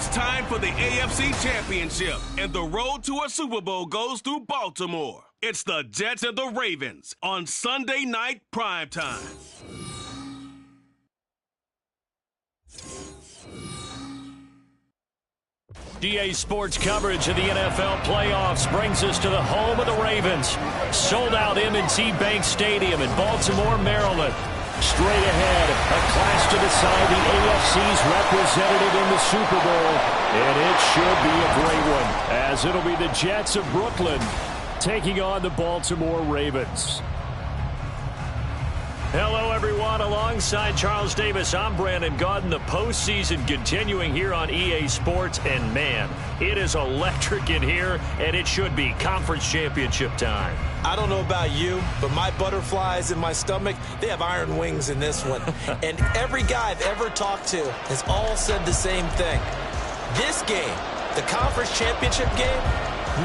It's time for the AFC Championship, and the road to a Super Bowl goes through Baltimore. It's the Jets and the Ravens on Sunday night primetime. DA Sports coverage of the NFL playoffs brings us to the home of the Ravens. Sold out M&T Bank Stadium in Baltimore, Maryland. Straight ahead, a clash to decide the AFC's representative in the Super Bowl. And it should be a great one, as it'll be the Jets of Brooklyn taking on the Baltimore Ravens. Hello, everyone. Alongside Charles Davis, I'm Brandon Gaudin. The postseason continuing here on EA Sports. And, man, it is electric in here, and it should be conference championship time. I don't know about you, but my butterflies in my stomach, they have iron wings in this one. And every guy I've ever talked to has all said the same thing. This game, the conference championship game,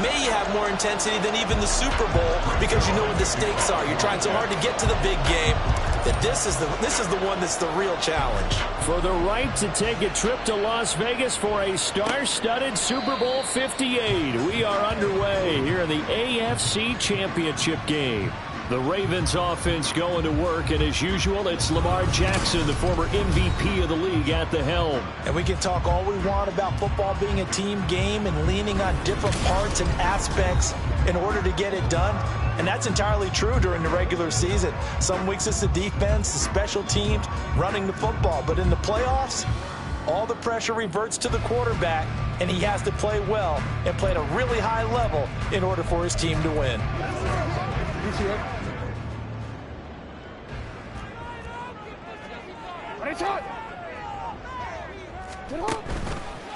may have more intensity than even the Super Bowl because you know what the stakes are. You're trying so hard to get to the big game that this is the one that's the real challenge. For the right to take a trip to Las Vegas for a star-studded Super Bowl 58. We are underway here in the AFC Championship game. The Ravens offense going to work, and as usual, it's Lamar Jackson, the former MVP of the league, at the helm. And we can talk all we want about football being a team game and leaning on different parts and aspects in order to get it done. And that's entirely true during the regular season. Some weeks it's the defense, the special teams, running the football. But in the playoffs, all the pressure reverts to the quarterback, and he has to play well and play at a really high level in order for his team to win.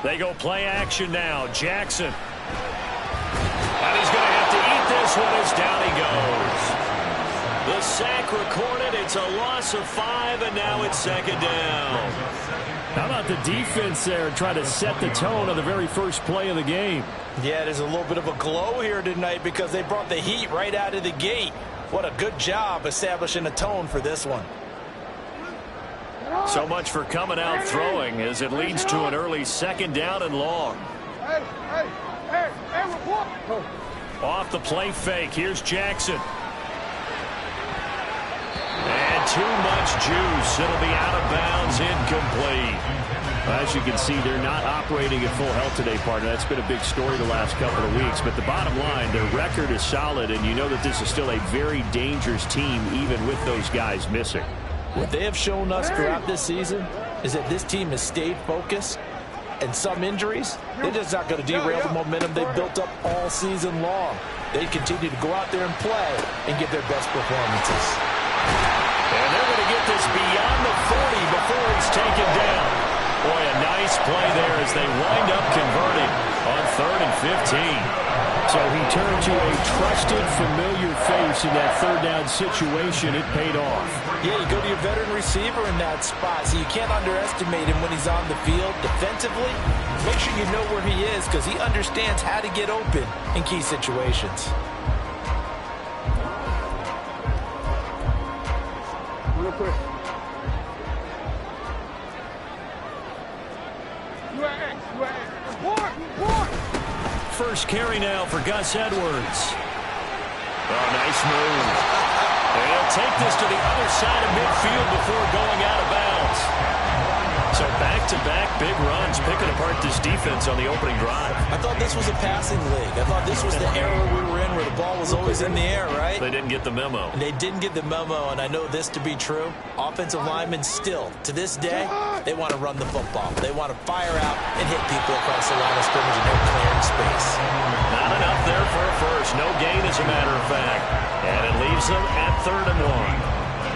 They go play action now. Jackson. And he's going to have to eat this one as down he goes. The sack recorded. It's a loss of 5, and now it's second down. How about the defense there trying to set the tone on the very first play of the game? Yeah, there's a little bit of a glow here tonight because they brought the heat right out of the gate. What a good job establishing a tone for this one. So much for coming out throwing as it leads to an early second down and long. Off the play fake. Here's Jackson. And too much juice. It'll be out of bounds, incomplete. As you can see, they're not operating at full health today, partner. That's been a big story the last couple of weeks. But the bottom line, their record is solid, and you know that this is still a very dangerous team, even with those guys missing. What they have shown us throughout this season is that this team has stayed focused, and some injuries, they're just not going to derail the momentum they've built up all season long. They continue to go out there and play and give their best performances. And they're going to get this beyond the 40 before it's taken down. Boy, a nice play there as they wind up converting on 3rd and 15. So he turned to a trusted, familiar face in that third down situation. It paid off. Yeah, you go to your veteran receiver in that spot, so you can't underestimate him when he's on the field defensively. Make sure you know where he is because he understands how to get open in key situations. Real quick. First carry now for Gus Edwards. Oh, nice move. And he'll take this to the other side of midfield before going out of bounds. So back-to-back big runs, picking apart this defense on the opening drive. I thought this was a passing league. I thought this was the era we were in where the ball was always in the air, right? They didn't get the memo. And they didn't get the memo, and I know this to be true. Offensive linemen still, to this day, they want to run the football. They want to fire out and hit people across the line of scrimmage and no clearing space. Not enough there for a first. No gain, as a matter of fact. And it leaves them at 3rd and 1.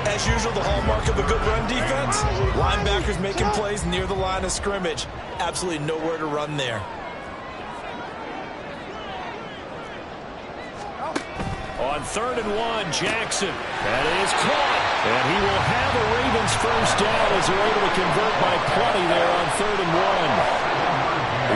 As usual, the hallmark of a good run defense, linebackers making plays near the line of scrimmage. Absolutely nowhere to run there. On 3rd and 1, Jackson. That is caught. And he will have a Ravens first down as they're able to convert by plenty there on 3rd and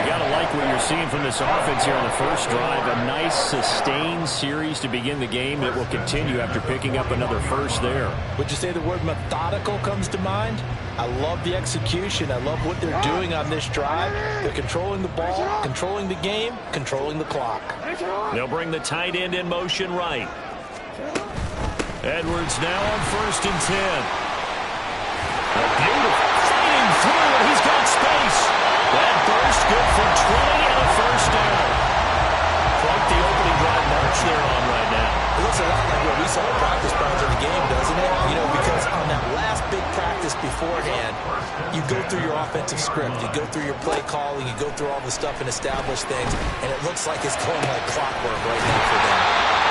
1. You got to like what you're seeing from this offense here on the first drive. A nice, sustained series to begin the game that will continue after picking up another first there. Would you say the word methodical comes to mind? I love the execution. I love what they're doing on this drive. They're controlling the ball, controlling the game, controlling the clock. They'll bring the tight end in motion right. Edwards now on 1st and 10. Beautiful. Fighting through, and he's got space. That burst good for 20 and a first down. Quite the opening drive march they're on right now. It looks a lot like what we saw in practice prior to the game, doesn't it? You know, because on that last big practice beforehand, you go through your offensive script, you go through your play calling, you go through all the stuff and establish things, and it looks like it's going like clockwork right now for them.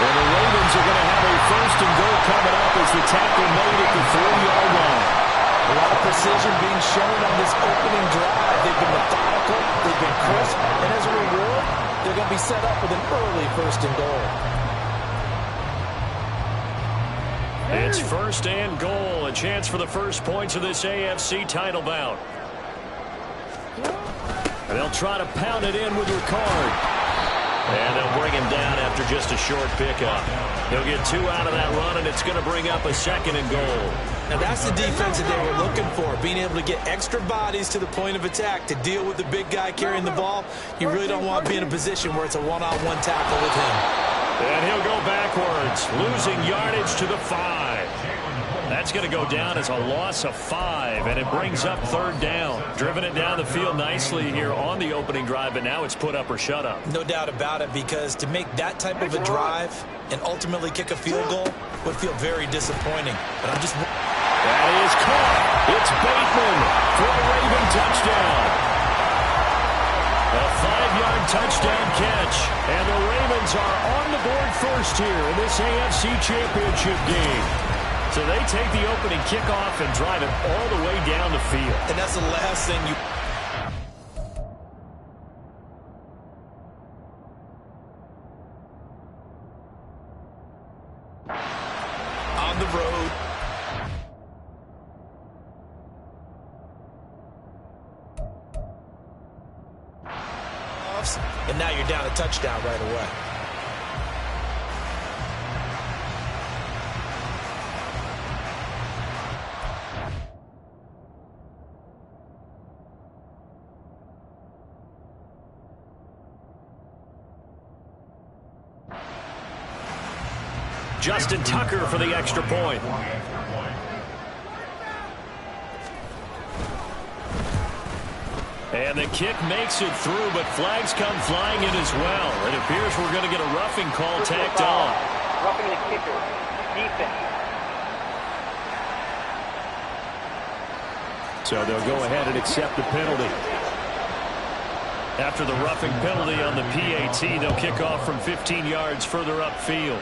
And the Ravens are going to have a 1st and goal coming up as the tackle made at the 4-yard line. A lot of precision being shown on this opening drive. They've been methodical, they've been crisp, and as a reward, they're going to be set up with an early 1st and goal. It's 1st and goal, a chance for the first points of this AFC title bout. And they'll try to pound it in with Ricard. And they'll bring him down after just a short pickup. He'll get 2 out of that run, and it's going to bring up a 2nd and goal. Now that's the defense that they were looking for, being able to get extra bodies to the point of attack to deal with the big guy carrying the ball. You really don't want to be in a position where it's a one-on-one tackle with him. And he'll go backwards, losing yardage to the 5. That's going to go down as a loss of 5, and it brings up 3rd down. Driven it down the field nicely here on the opening drive, but now it's put up or shut up. No doubt about it, because to make that type of a drive and ultimately kick a field goal would feel very disappointing. But I'm just... That is caught. It's Bateman for a Raven touchdown. A 5-yard touchdown catch, and the Ravens are on the board first here in this AFC Championship game. So they take the opening kickoff and drive it all the way down the field. And that's the last thing you... On the road. And now you're down a touchdown right away. Justin Tucker for the extra point. And the kick makes it through, but flags come flying in as well. It appears we're going to get a roughing call tacked on. Roughing the kicker. Defense. So they'll go ahead and accept the penalty. After the roughing penalty on the PAT, they'll kick off from 15 yards further upfield.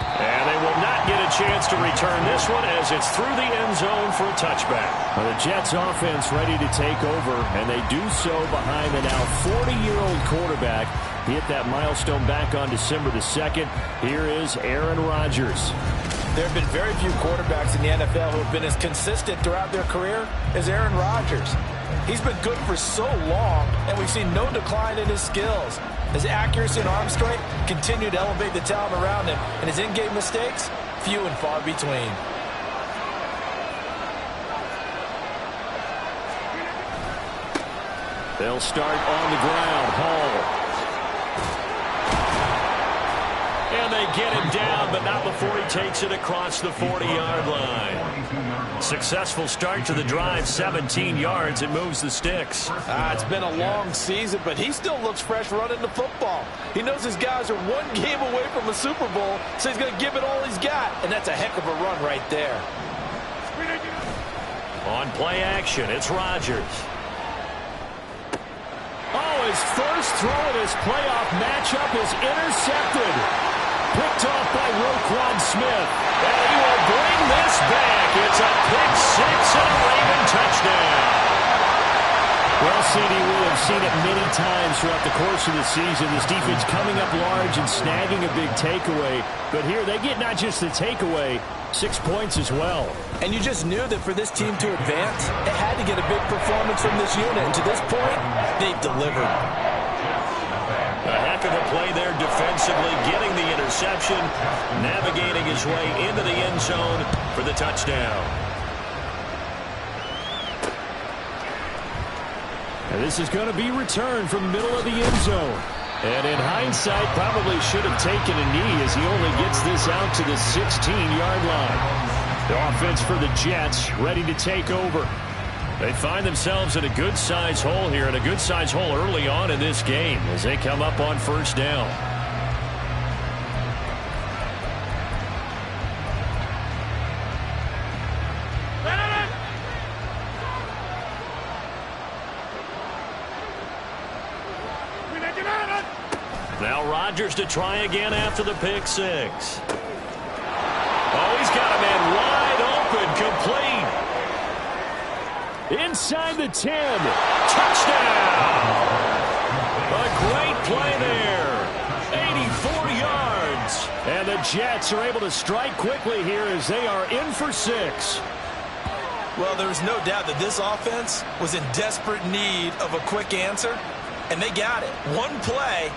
And they will not get a chance to return this one as it's through the end zone for a touchback. Well, the Jets offense ready to take over, and they do so behind the now 40-year-old quarterback. He hit that milestone back on December the 2nd. Here is Aaron Rodgers. There have been very few quarterbacks in the NFL who have been as consistent throughout their career as Aaron Rodgers. He's been good for so long, and we've seen no decline in his skills. His accuracy and arm strength continue to elevate the talent around him, and his in-game mistakes, few and far between. They'll start on the ground. Hall. And they get him down, but not before he takes it across the 40-yard line. Successful start to the drive, 17 yards. It moves the sticks. It's been a long season, but he still looks fresh running the football. He knows his guys are one game away from a Super Bowl, so he's going to give it all he's got, and that's a heck of a run right there. On play action, it's Rodgers. Oh, his first throw in his playoff matchup is intercepted. Picked off by Roquan Smith. And he will bring this back. It's a pick six and a Raven touchdown. Well, CD, we have seen it many times throughout the course of the season. This defense coming up large and snagging a big takeaway. But here they get not just the takeaway, 6 points as well. And you just knew that for this team to advance, it had to get a big performance from this unit. And to this point, they've delivered. A heck of a play there defensively, getting the interception, navigating his way into the end zone for the touchdown. And this is going to be returned from the middle of the end zone. And in hindsight, probably should have taken a knee as he only gets this out to the 16-yard line. The offense for the Jets ready to take over. They find themselves in a good-sized hole here, and a good-sized hole early on in this game as they come up on first down. Now Rodgers to try again after the pick six. Oh, he's got a man wide open, complete. Inside the 10. Touchdown! A great play there. 84 yards. And the Jets are able to strike quickly here as they are in for 6. Well, there's no doubt that this offense was in desperate need of a quick answer, and they got it. One play,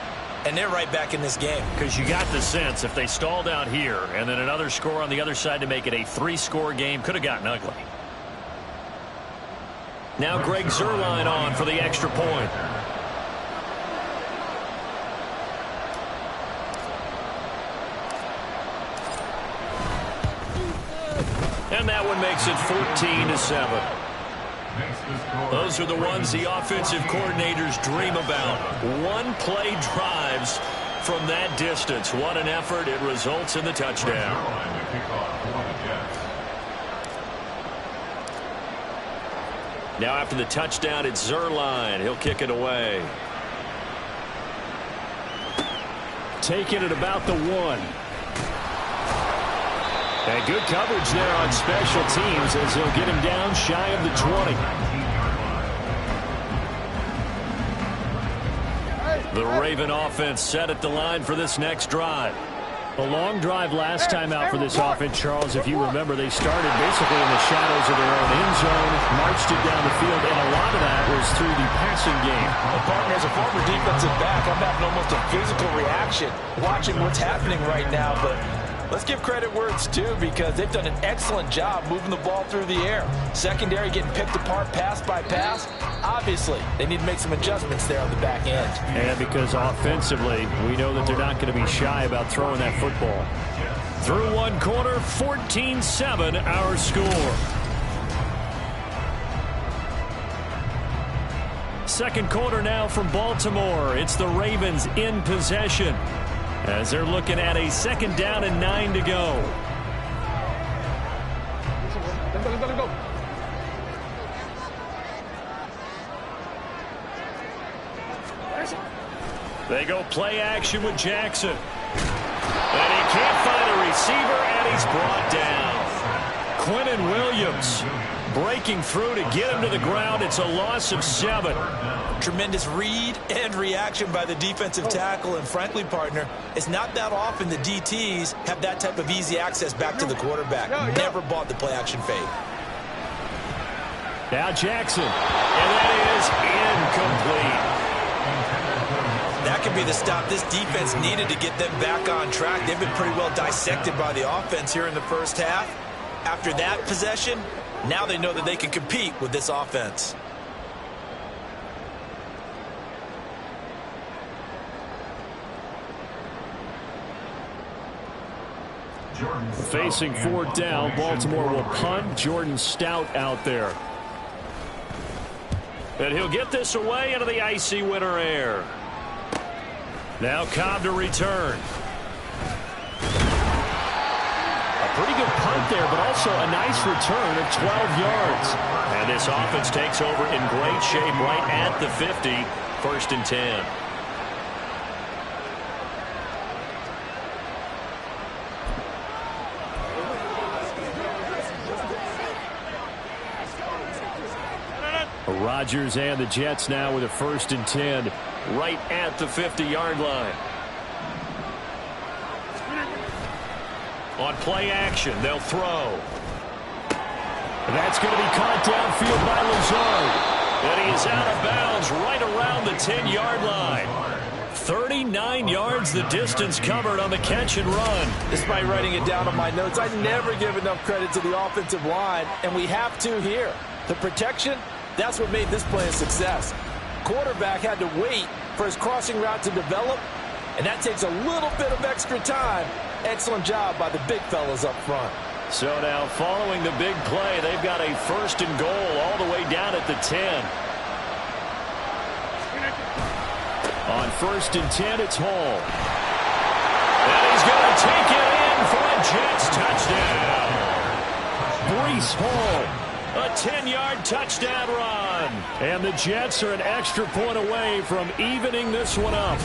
and they're right back in this game. Because you got the sense if they stalled out here and then another score on the other side to make it a 3-score game, could have gotten ugly. Now Greg Zuerlein on for the extra point. And that one makes it 14-7. Those are the ones the offensive coordinators dream about. One-play drives from that distance. What an effort. It results in the touchdown. Now after the touchdown, it's Zuerlein. He'll kick it away. Taking it about the 1. And good coverage there on special teams as he'll get him down shy of the 20. The Raven offense set at the line for this next drive. A long drive last time out for this offense, Charles. If you remember, they started basically in the shadows of their own end zone, marched it down the field, and a lot of that was through the passing game. Well, partner, as a former defensive back, I'm having almost a physical reaction watching what's happening right now, but let's give credit where it's due because they've done an excellent job moving the ball through the air. Secondary getting picked apart pass by pass. Obviously, they need to make some adjustments there on the back end. And because offensively, we know that they're not going to be shy about throwing that football. Through one quarter, 14-7 our score. Second quarter now from Baltimore. It's the Ravens in possession as they're looking at a 2nd down and 9 to go. They go play action with Jackson. And he can't find a receiver, and he's brought down. Quinnen Williams breaking through to get him to the ground. It's a loss of 7. Tremendous read and reaction by the defensive tackle, and frankly, partner, it's not that often the DTs have that type of easy access back to the quarterback. Never bought the play action fade. Now Jackson. And that is incomplete. That could be the stop this defense needed to get them back on track. They've been pretty well dissected by the offense here in the first half. After that possession, now they know that they can compete with this offense. Facing 4th down, Baltimore will punt. Jordan Stout out there. And he'll get this away into the icy winter air. Now Cobb to return. A pretty good punt there, but also a nice return of 12 yards. And this offense takes over in great shape right at the 50. 1st and 10. Rodgers and the Jets now with a 1st and 10. Right at the 50-yard line. On play action, they'll throw. That's going to be caught downfield by Lazard. And he is out of bounds right around the 10-yard line. 39 yards the distance covered on the catch and run. Despite writing it down on my notes, I never give enough credit to the offensive line, and we have to here. The protection, that's what made this play a success. Quarterback had to wait for his crossing route to develop, and that takes a little bit of extra time. Excellent job by the big fellas up front. So now following the big play, they've got a 1st and goal all the way down at the 10. On 1st and 10, it's Hall. And he's going to take it in for a Jets touchdown. Breece Hall, a 10-yard touchdown run. And the Jets are an extra point away from evening this one up.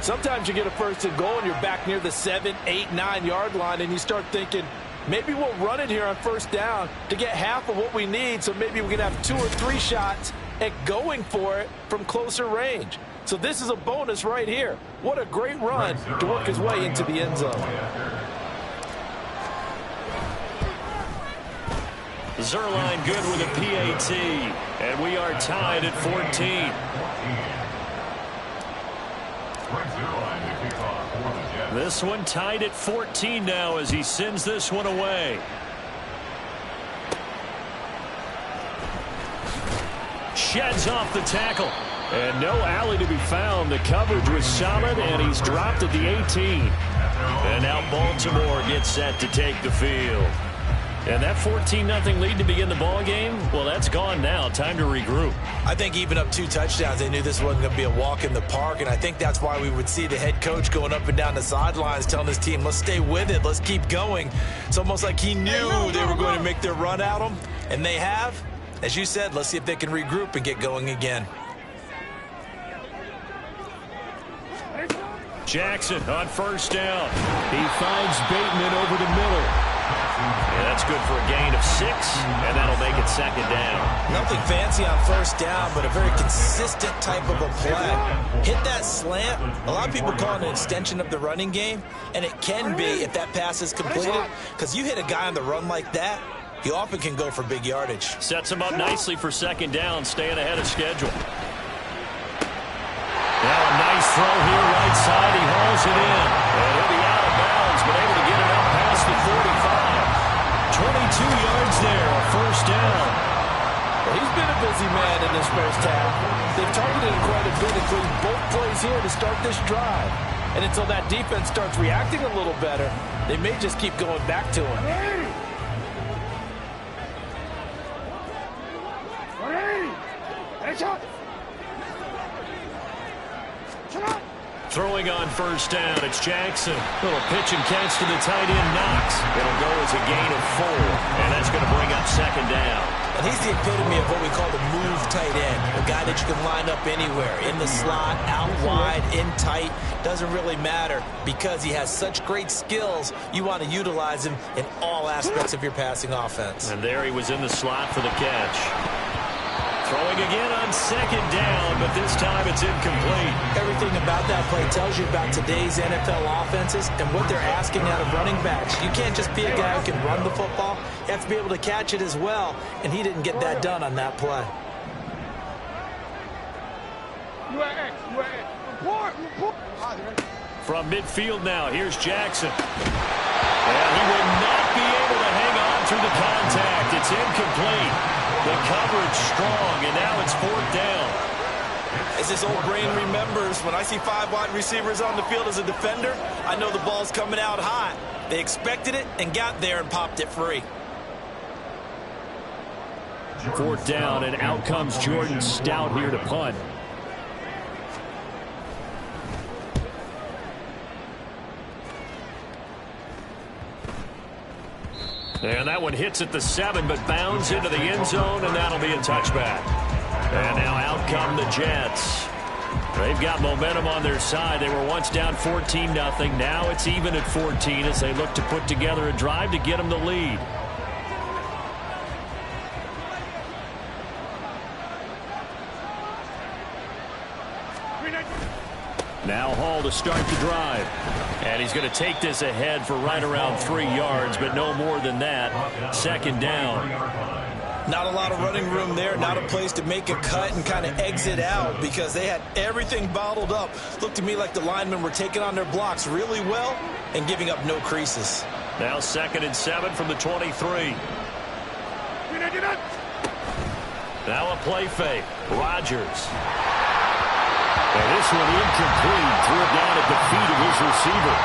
Sometimes you get a 1st and goal and you're back near the 7, 8, 9-yard line, and you start thinking, maybe we'll run it here on 1st down to get half of what we need, so maybe we can have 2 or 3 shots at going for it from closer range. So this is a bonus right here. What a great run to work his way into the end zone. Zerline good with a PAT, and we are tied at 14. This one tied at 14 now as he sends this one away. Sheds off the tackle. And no alley to be found. The coverage was solid, and he's dropped at the 18. And now Baltimore gets set to take the field. And that 14-0 lead to begin the ball game, well, that's gone now. Time to regroup. I think even up 2 touchdowns, they knew this wasn't going to be a walk in the park, and I think that's why we would see the head coach going up and down the sidelines telling his team, let's stay with it, let's keep going. It's almost like he knew they were going to make their run at him, and they have. As you said, let's see if they can regroup and get going again. Jackson on 1st down. He finds Bateman over to Miller. Yeah, that's good for a gain of 6, and that'll make it 2nd down. Nothing fancy on 1st down, but a very consistent type of a play. Hit that slant. A lot of people call it an extension of the running game, and it can be if that pass is completed, because you hit a guy on the run like that, he often can go for big yardage. Sets him up nicely for 2nd down, staying ahead of schedule. Now a nice throw here right side. He hauls it in. And he'll be out of bounds, but able to get it up past the 45. 22 yards there, a 1st down. Well, he's been a busy man in this 1st half. They've targeted him quite a bit, including both plays here to start this drive. And until that defense starts reacting a little better, they may just keep going back to him. Throwing on 1st down, it's Jackson. Little pitch and catch to the tight end, Knox. It'll go as a gain of 4, and that's going to bring up 2nd down. And he's the epitome of what we call the move tight end, a guy that you can line up anywhere, in the slot, out wide, in tight, doesn't really matter because he has such great skills. You want to utilize him in all aspects of your passing offense. And there he was in the slot for the catch. Throwing again on 2nd down, but this time it's incomplete. Everything about that play tells you about today's NFL offenses and what they're asking out of running backs. You can't just be a guy who can run the football. You have to be able to catch it as well, and he didn't get that done on that play. From midfield now, here's Jackson. And he will not be able to hang on through the contact. It's incomplete. The coverage strong, and now it's 4th down. As his old brain remembers, when I see 5 wide receivers on the field as a defender, I know the ball's coming out hot. They expected it and got there and popped it free. 4th down, and out comes Jordan Stout here to punt. And that one hits at the 7, but bounds into the end zone, and that'll be a touchback. And now out come the Jets. They've got momentum on their side. They were once down 14-0. Now it's even at 14 as they look to put together a drive to get them the lead. Now Hall to start the drive. And he's going to take this ahead for right around 3 yards, but no more than that. 2nd down. Not a lot of running room there, not a place to make a cut and kind of exit out because they had everything bottled up. Looked to me like the linemen were taking on their blocks really well and giving up no creases. Now 2nd and 7 from the 23. Now a play fake. Rodgers. And this one incomplete. Threw it down at the feet of his receiver.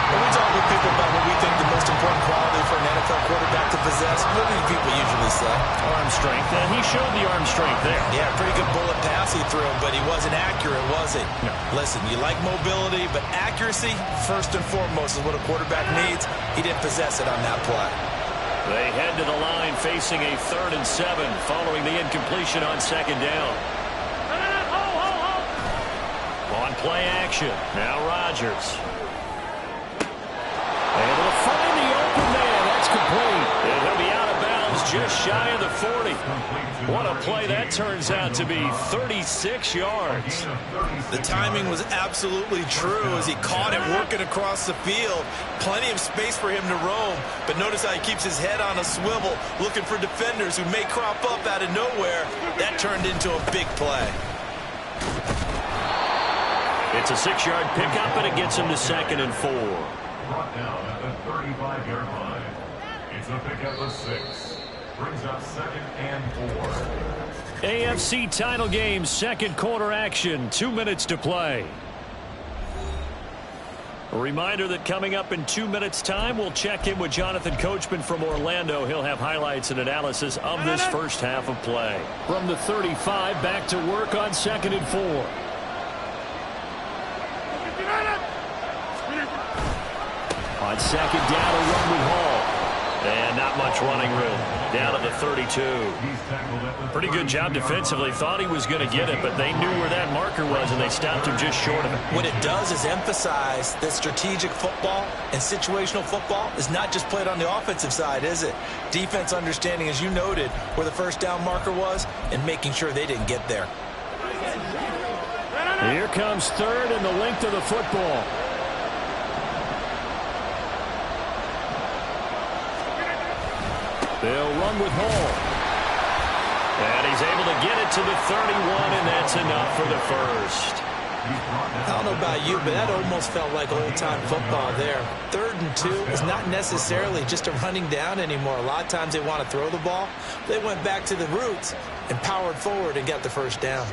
When we talk with people about what we think the most important quality for an NFL quarterback to possess, what do people usually say? Arm strength. And he showed the arm strength there. Yeah, pretty good bullet pass he threw, but he wasn't accurate, was he? No. Listen, you like mobility, but accuracy, first and foremost, is what a quarterback needs. He didn't possess it on that play. They head to the line facing a 3rd and 7 following the incompletion on 2nd down. On play action. Now Rodgers. Able to find the open man. That's complete. And he'll be out of bounds just shy of the 40. What a play that turns out to be. 36 yards. The timing was absolutely true as he caught it working across the field. Plenty of space for him to roam. But notice how he keeps his head on a swivel looking for defenders who may crop up out of nowhere. That turned into a big play. It's a 6-yard pickup, and it gets him to 2nd and 4. Brought down at the 35-yard line. It's a pickup of 6. Brings up 2nd and 4. AFC title game, 2nd quarter action. 2 minutes to play. A reminder that coming up in 2 minutes' time, we'll check in with Jonathan Coachman from Orlando. He'll have highlights and analysis of this first half of play. From the 35, back to work on 2nd and 4. On 2nd down, a run with Hall. And not much running room. Down at the 32. Pretty good job defensively. Thought he was going to get it, but they knew where that marker was, and they stopped him just short of it. What it does is emphasize that strategic football and situational football is not just played on the offensive side, is it? Defense understanding, as you noted, where the first down marker was and making sure they didn't get there. Here comes 3rd and the length of the football. They'll run with Hall. And he's able to get it to the 31, and that's enough for the first. I don't know about you, but that almost felt like old-time football there. 3rd and 2 is not necessarily just a running down anymore. A lot of times they want to throw the ball. They went back to the roots and powered forward and got the first down.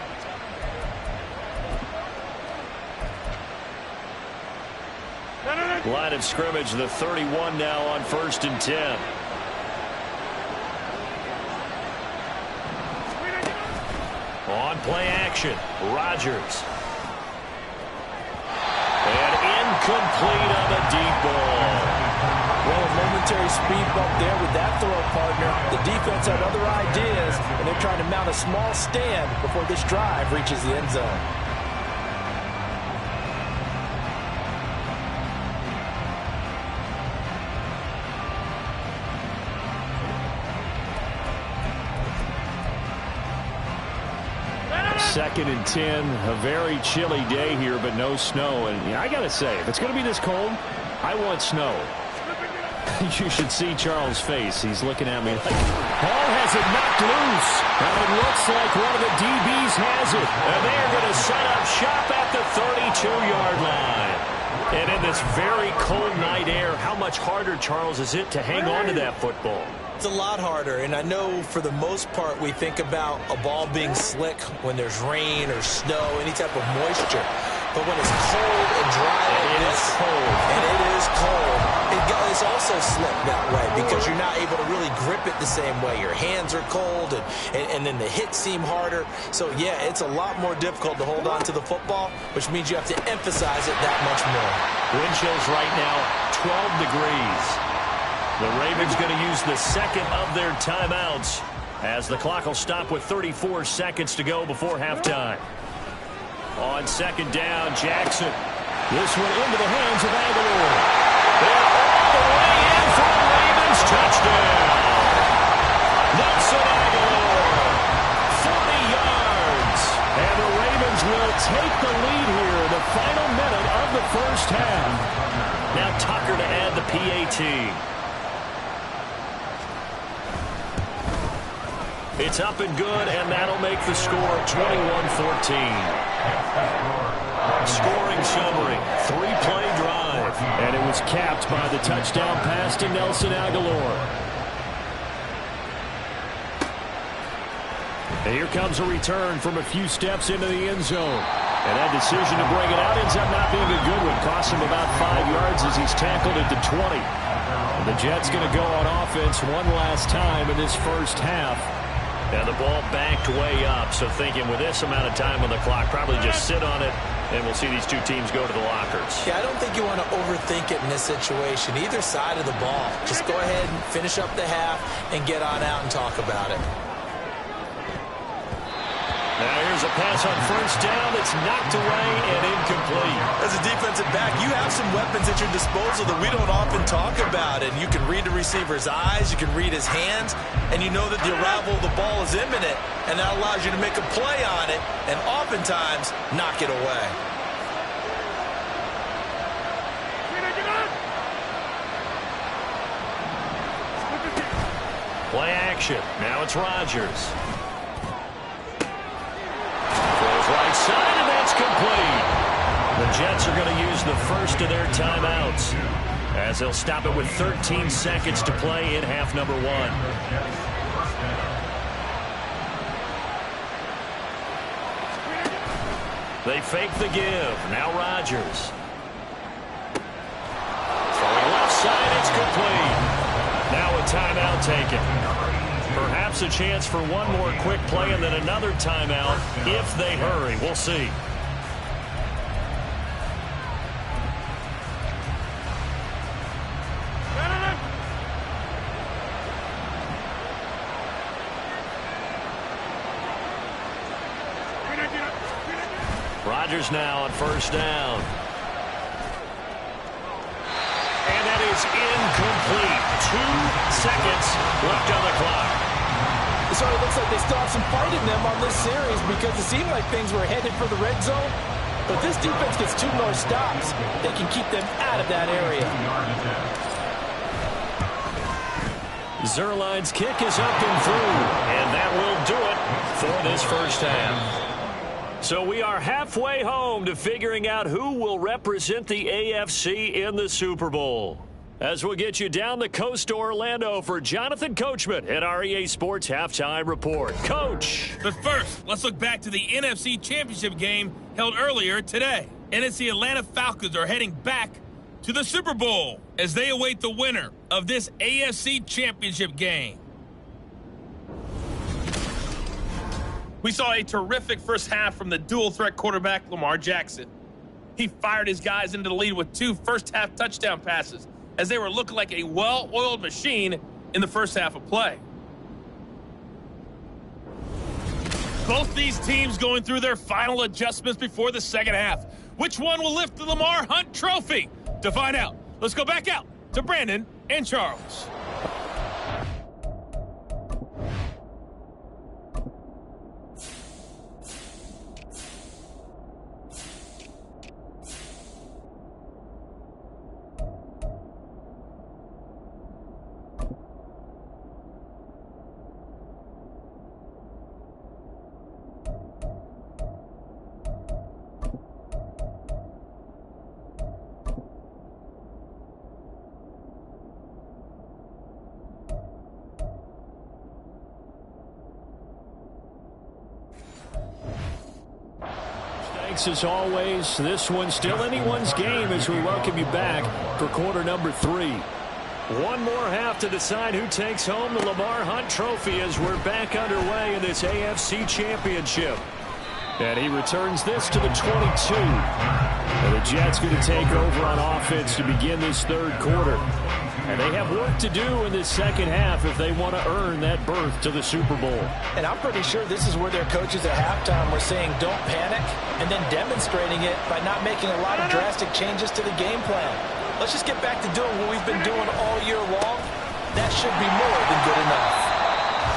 Line of scrimmage, the 31 now on 1st and 10. On play action, Rodgers. And incomplete on the deep ball. Well, a momentary speed bump there with that throw, partner. The defense had other ideas, and they're trying to mount a small stand before this drive reaches the end zone. Second and 10, a very chilly day here, but no snow. And I got to say, if it's going to be this cold, I want snow. You should see Charles' face. He's looking at me like, Hall has it knocked loose. And it looks like one of the DBs has it. And they're going to set up shop at the 32-yard line. And in this very cold night air, how much harder, Charles, is it to hang on to that football? It's a lot harder, and I know for the most part we think about a ball being slick when there's rain or snow, any type of moisture. But when it's cold and dry like this, and it is cold, it's also slick that way because you're not able to really grip it the same way. Your hands are cold, and then the hits seem harder. So, yeah, it's a lot more difficult to hold on to the football, which means you have to emphasize it that much more. Wind chills right now, 12 degrees. The Ravens going to use the second of their timeouts as the clock will stop with 34 seconds to go before halftime. On 2nd down, Jackson. This one into the hands of Aguilar. They're all the way in for the Ravens touchdown. Nelson Aguilar, 40 yards. And the Ravens will take the lead here in the final minute of the first half. Now Tucker to add the PAT. It's up and good, and that'll make the score 21-14. Scoring summary, 3-play drive. And it was capped by the touchdown pass to Nelson Aguilar. And here comes a return from a few steps into the end zone. And that decision to bring it out ends up not being a good one. Cost him about 5 yards as he's tackled at the 20. And the Jets going to go on offense one last time in this first half. And the ball backed way up. So thinking with this amount of time on the clock, probably just sit on it, and we'll see these two teams go to the lockers. Yeah, I don't think you want to overthink it in this situation. Either side of the ball. Just go ahead and finish up the half and get on out and talk about it. Now here's a pass on first down that's knocked away and incomplete. As a defensive back, you have some weapons at your disposal that we don't often talk about. And you can read the receiver's eyes, you can read his hands, and you know that the arrival of the ball is imminent. And that allows you to make a play on it and oftentimes knock it away. Play action. Now it's Rodgers. Right side, and that's complete. The Jets are going to use the first of their timeouts as they'll stop it with 13 seconds to play in half number 1. They fake the give. Now Rodgers. Throwing left side, it's complete. Now a timeout taken. Perhaps a chance for one more quick play and then another timeout if they hurry. We'll see. Rodgers now on first down. And that is incomplete. 2 seconds left on the clock. So it looks like they still have some fight in them on this series because it seemed like things were headed for the red zone. But this defense gets 2 more stops. They can keep them out of that area. Zerline's kick is up and through. And that will do it for this first half. So we are halfway home to figuring out who will represent the AFC in the Super Bowl. As we'll get you down the coast to Orlando for Jonathan Coachman at our EA Sports Halftime Report. Coach. But first, let's look back to the NFC Championship game held earlier today. And it's the Atlanta Falcons are heading back to the Super Bowl as they await the winner of this AFC Championship game. We saw a terrific first half from the dual-threat quarterback Lamar Jackson. He fired his guys into the lead with 2 first-half touchdown passes as they were looking like a well-oiled machine in the first half of play. Both these teams going through their final adjustments before the second half. Which one will lift the Lamar Hunt Trophy? To find out, let's go back out to Brandon and Charles. Thanks as always. This one's still anyone's game as we welcome you back for quarter number 3. One more half to decide who takes home the Lamar Hunt Trophy as we're back underway in this AFC Championship. And he returns this to the 22. And the Jets going to take over on offense to begin this third quarter. And they have work to do in this second half if they want to earn that berth to the Super Bowl. And I'm pretty sure this is where their coaches at halftime were saying don't panic and then demonstrating it by not making a lot of drastic changes to the game plan. Let's just get back to doing what we've been doing all year long. That should be more than good enough.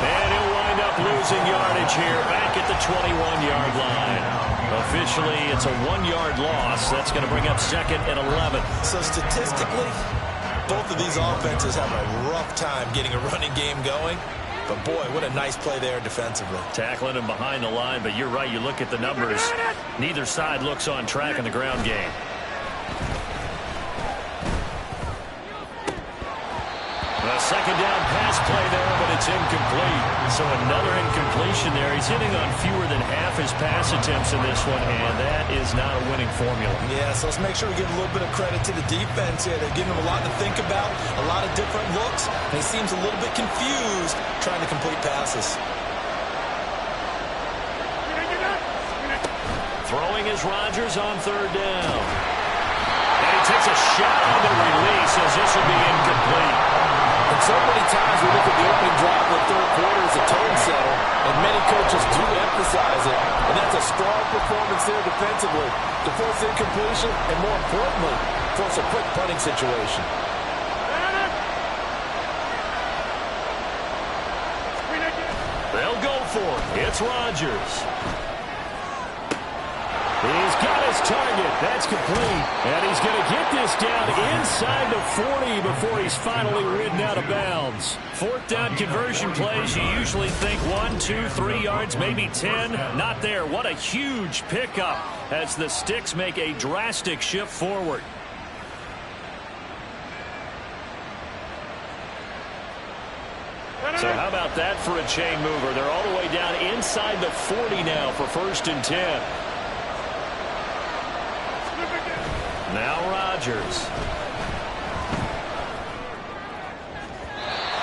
And he'll wind up losing yardage here back at the 21-yard line. Officially, it's a 1-yard loss. That's going to bring up 2nd and 11. So statistically, both of these offenses have a rough time getting a running game going. But, boy, what a nice play there defensively. Tackling him behind the line, but you're right. You look at the numbers. Neither side looks on track in the ground game. A second down pass play there, but it's incomplete. So another incompletion there. He's hitting on fewer than half his pass attempts in this one, and that is not a winning formula. Yeah, so let's make sure we give a little bit of credit to the defense here. They're giving him a lot to think about, a lot of different looks, and he seems a little bit confused trying to complete passes. Throwing is Rodgers on third down. And he takes a shot on the release as this will be incomplete. And so many times we look at the opening drive of the third quarter as a tone setter, and many coaches do emphasize it, and that's a strong performance there defensively to force incompletion and, more importantly, force a quick punting situation. They'll go for it. It's Rodgers. He's got his target. That's complete. And he's going to get this down inside the 40 before he's finally ridden out of bounds. Fourth down conversion plays, you usually think 1, 2, 3 yards, maybe 10. Not there. What a huge pickup as the Sticks make a drastic shift forward. So how about that for a chain mover? They're all the way down inside the 40 now for 1st and 10. Now Rodgers.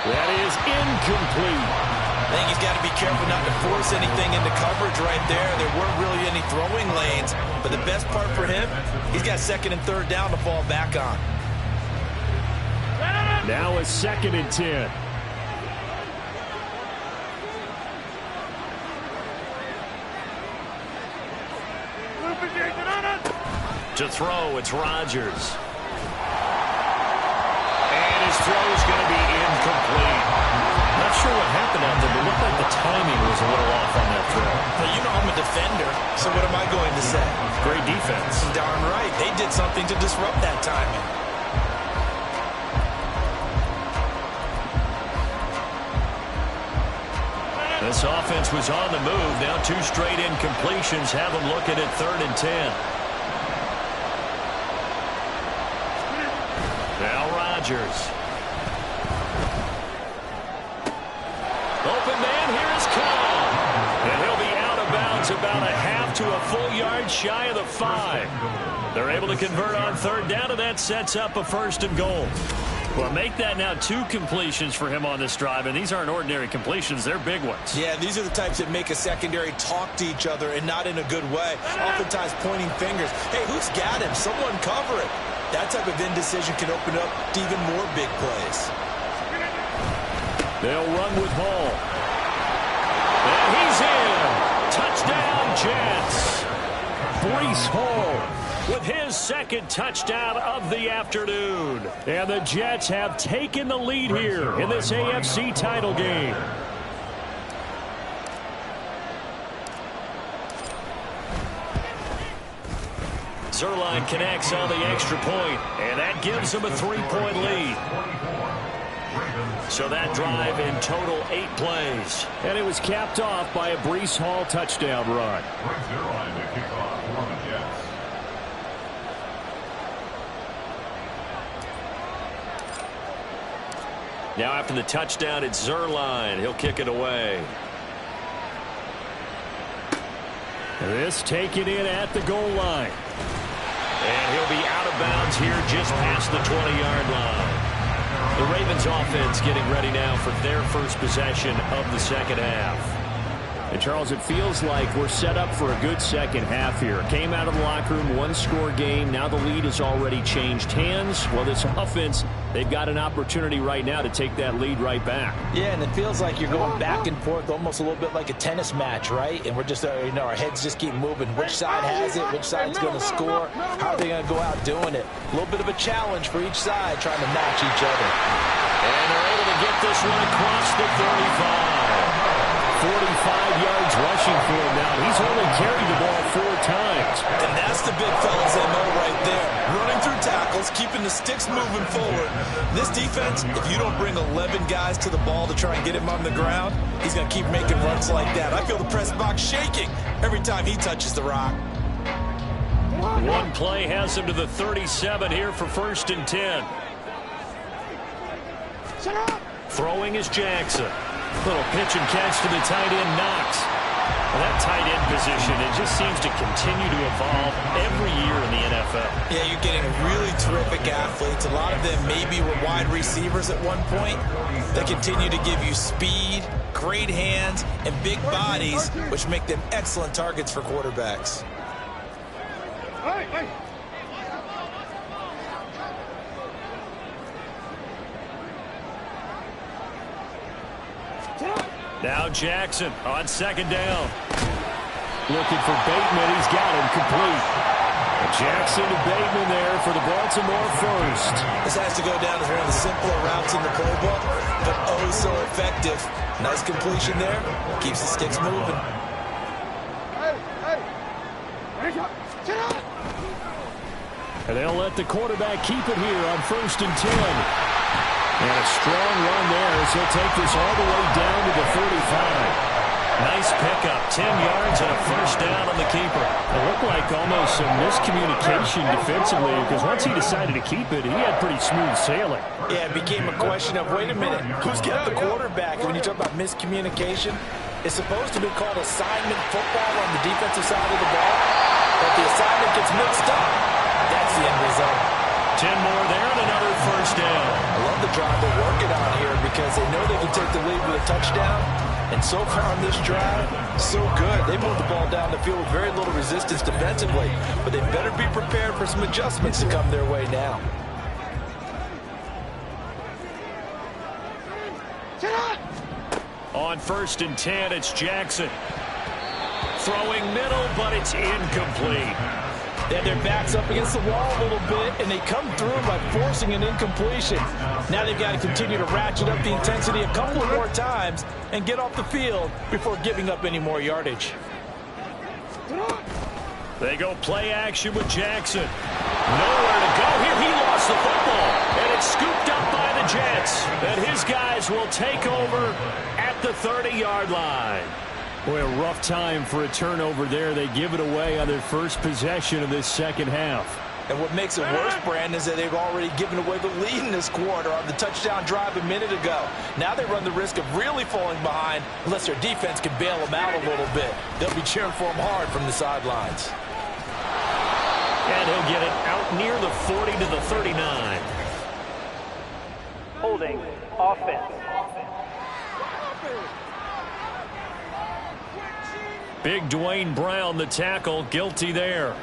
That is incomplete. I think he's got to be careful not to force anything into coverage right there. There weren't really any throwing lanes. But the best part for him, he's got 2nd and 3rd down to fall back on. Now a 2nd and 10. To throw, it's Rodgers. And his throw is going to be incomplete. Not sure what happened out there, but it looked like the timing was a little off on that throw. Well, you know I'm a defender, so what am I going to say? Great defense. Darn right. They did something to disrupt that timing. This offense was on the move. Now 2 straight incompletions have them looking at 3rd and 10. Now Rodgers. Open man, here is Cobb. And he'll be out of bounds about a half to a full yard shy of the 5. They're able to convert on 3rd down, and that sets up a 1st and goal. Well, make that now 2 completions for him on this drive, and these aren't ordinary completions. They're big ones. Yeah, these are the types that make a secondary talk to each other and not in a good way. Oftentimes pointing fingers. Hey, who's got him? Someone cover it. That type of indecision can open up to even more big plays. They'll run with Hall. And he's in. Touchdown, Jets. Breece Hall with his 2nd touchdown of the afternoon. And the Jets have taken the lead here in this AFC title game. Zerline connects on the extra point, and that gives them a 3-point lead. So that drive in total 8 plays. And it was capped off by a Breece Hall touchdown run. Zerline to kick off for the Jets. Now after the touchdown, it's Zerline. He'll kick it away. This taken in at the goal line. And he'll be out of bounds here just past the 20-yard line. The Ravens offense getting ready now for their first possession of the 2nd half. And, Charles, it feels like we're set up for a good second half here. Came out of the locker room, 1-score game. Now the lead has already changed hands. Well, this offense, they've got an opportunity right now to take that lead right back. Yeah, and it feels like you're going back and forth almost a little bit like a tennis match, right? And we're just, our heads just keep moving. Which side has it? Which side's going to score? How are they going to go out doing it? A little bit of a challenge for each side trying to match each other. And they're able to get this one across the 35. 45 yards rushing for him now. He's only carried the ball 4 times. And that's the big fella's MO right there. Running through tackles, keeping keeping the sticks moving forward. This defense, if you don't bring 11 guys to the ball to try and get him on the ground, he's going to keep making runs like that. I feel the press box shaking every time he touches the rock. One play has him to the 37 here for 1st and 10. Throwing is Jackson. Little pitch and catch to the tight end, Knox. Well, that tight end position, it just seems to continue to evolve every year in the NFL. Yeah, you're getting really terrific athletes. A lot of them maybe were wide receivers at one point. They continue to give you speed, great hands, and big bodies, which make them excellent targets for quarterbacks. Now Jackson on 2nd down. Looking for Bateman. He's got him complete. Jackson to Bateman there for the Baltimore first. This has to go down as one of the simpler routes in the playbook, but oh so effective. Nice completion there. Keeps the sticks moving. And they'll let the quarterback keep it here on 1st and 10. And a strong run there as he'll take this all the way down to the 35. Nice pickup, 10 yards and a 1st down on the keeper. It looked like almost some miscommunication defensively because once he decided to keep it, he had pretty smooth sailing. Yeah, it became a question of, wait a minute, who's got the quarterback? And when you talk about miscommunication, it's supposed to be called assignment football on the defensive side of the ball, but the assignment gets mixed up. That's the end result. 10 more there and another 1st down. I love the drive they're working on here because they know they can take the lead with a touchdown. And so far on this drive, so good. They moved the ball down the field with very little resistance defensively. But they better be prepared for some adjustments to come their way now. On 1st and 10, it's Jackson. Throwing middle, but it's incomplete. They have their backs up against the wall a little bit, and they come through by forcing an incompletion. Now they've got to continue to ratchet up the intensity a couple of more times and get off the field before giving up any more yardage. They go play action with Jackson. Nowhere to go here. He lost the football, and it's scooped up by the Jets. And his guys will take over at the 30-yard line. Boy, a rough time for a turnover there. They give it away on their first possession of this second half. And what makes it worse, Brandon, is that they've already given away the lead in this quarter on the touchdown drive a minute ago. Now they run the risk of really falling behind unless their defense can bail them out a little bit. They'll be cheering for them hard from the sidelines. And he'll get it out near the 40 to the 39. Holding, offense. Big Dwayne Brown, the tackle, guilty there.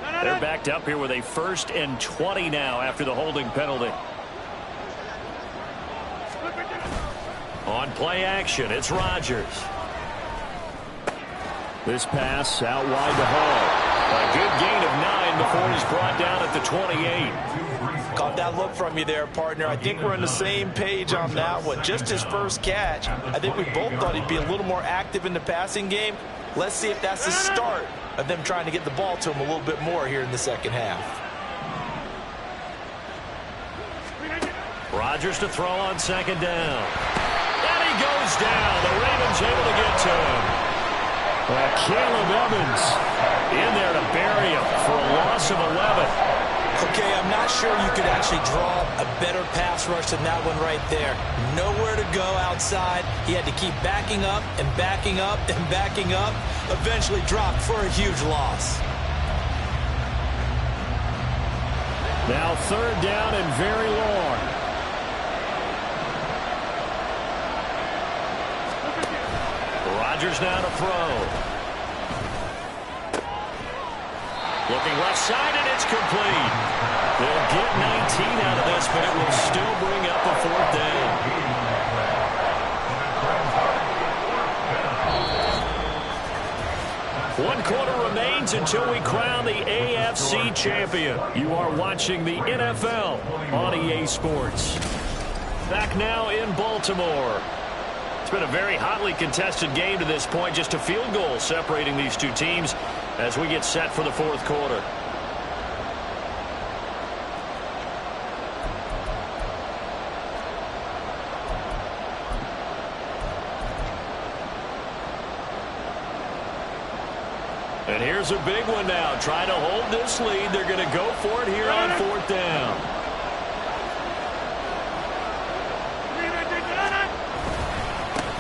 They're backed up here with a 1st and 20 now after the holding penalty. On play action, it's Rodgers. This pass out wide to Hall. A good gain of 9 before he's brought down at the 28. Caught that look from you there, partner. I think we're on the same page on that one. Just his first catch. I think we both thought he'd be a little more active in the passing game. Let's see if that's the start of them trying to get the ball to him a little bit more here in the second half. Rodgers to throw on 2nd down. And he goes down. The Ravens able to get to him. Caleb Evans in there to bury him for a loss of 11. Okay, I'm not sure you could actually draw a better pass rush than that one right there. Nowhere to go outside. He had to keep backing up and backing up and backing up. Eventually dropped for a huge loss. Now 3rd down and very long. Rodgers now to throw. Looking left side, and it's complete. They'll get 19 out of this, but it will still bring up a 4th down. One quarter remains until we crown the AFC champion. You are watching the NFL on EA Sports. Back now in Baltimore. It's been a very hotly contested game to this point. Just a field goal separating these two teams. as we get set for the fourth quarter. And here's a big one now. Trying to hold this lead. They're going to go for it here on fourth down.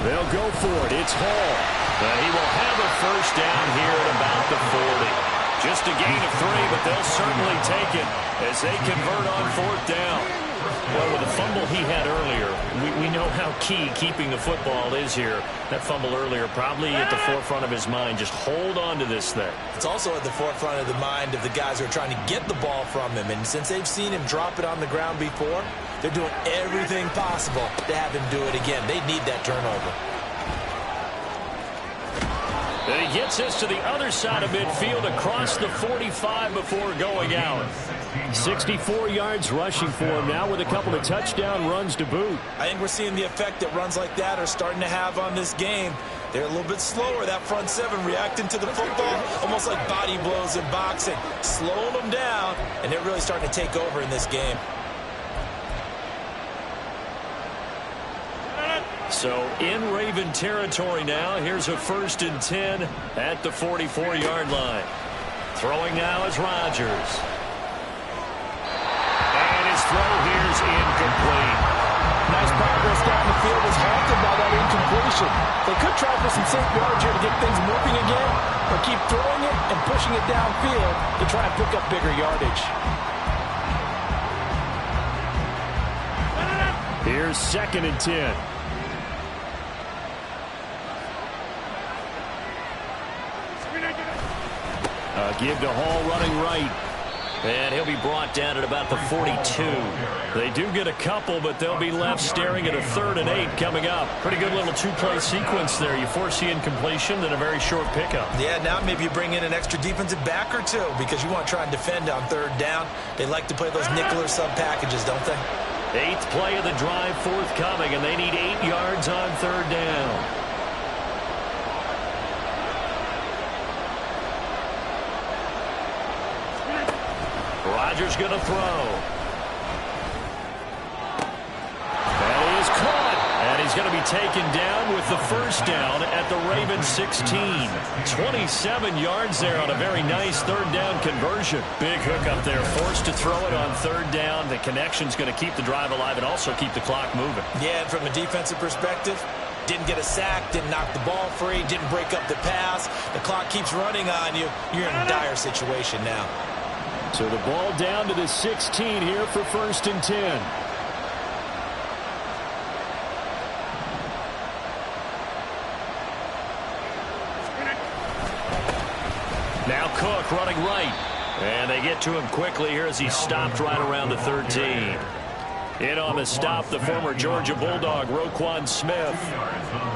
They'll go for it. It's Hall. He will have a first down here at about the 40. Just a gain of 3, but they'll certainly take it as they convert on fourth down. Well, with the fumble he had earlier, we know how key keeping the football is here. That fumble earlier probably at the forefront of his mind. Just hold on to this thing. It's also at the forefront of the mind of the guys who are trying to get the ball from him. And since they've seen him drop it on the ground before, they're doing everything possible to have him do it again. They need that turnover. And he gets us to the other side of midfield across the 45 before going out. 64 yards rushing for him now with a couple of touchdown runs to boot. I think we're seeing the effect that runs like that are starting to have on this game. They're a little bit slower, that front seven, reacting to the football, almost like body blows in boxing, slowing them down, and they're really starting to take over in this game. So in Raven territory now. Here's a 1st and 10 at the 44-yard line. Throwing now is Rodgers. And his throw here's incomplete. Nice progress down the field, was halted by that incompletion. They could try for some safe yards here to get things moving again, or keep throwing it and pushing it downfield to try and pick up bigger yardage. Here's 2nd and 10. Give to Hall running right. And he'll be brought down at about the 42. They do get a couple, but they'll be left staring at a 3rd and 8 coming up. Pretty good little two-play sequence there. You force the incompletion, then a very short pickup. Yeah, now maybe you bring in an extra defensive back or two because you want to try and defend on 3rd down. They like to play those nickel or sub packages, don't they? 8th play of the drive forthcoming, and they need 8 yards on 3rd down. Rodgers going to throw. That is caught. And he's going to be taken down with the first down at the Ravens 16. 27 yards there on a very nice 3rd down conversion. Big hook up there. Forced to throw it on 3rd down. The connection's going to keep the drive alive and also keep the clock moving. Yeah, and from a defensive perspective, didn't get a sack, didn't knock the ball free, didn't break up the pass. The clock keeps running on you. You're in a dire situation now. So the ball down to the 16 here for 1st and 10. Now Cook running right. And they get to him quickly here as he stopped right around the 13. In on the stop, the former Georgia Bulldog, Roquan Smith.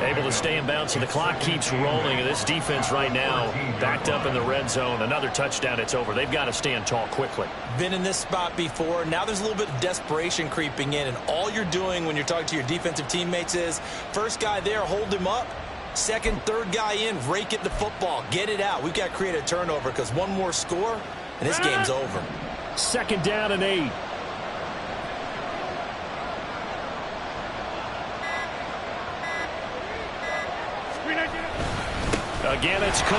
Able to stay in bounds, so the clock keeps rolling. And this defense right now backed up in the red zone. Another touchdown, it's over. They've got to stand tall quickly. Been in this spot before. Now there's a little bit of desperation creeping in. And all you're doing when you're talking to your defensive teammates is, first guy there, hold him up. Second, third guy in, rake it the football. Get it out. We've got to create a turnover because one more score, and this game's over. 2nd down and 8. Again, it's Cook.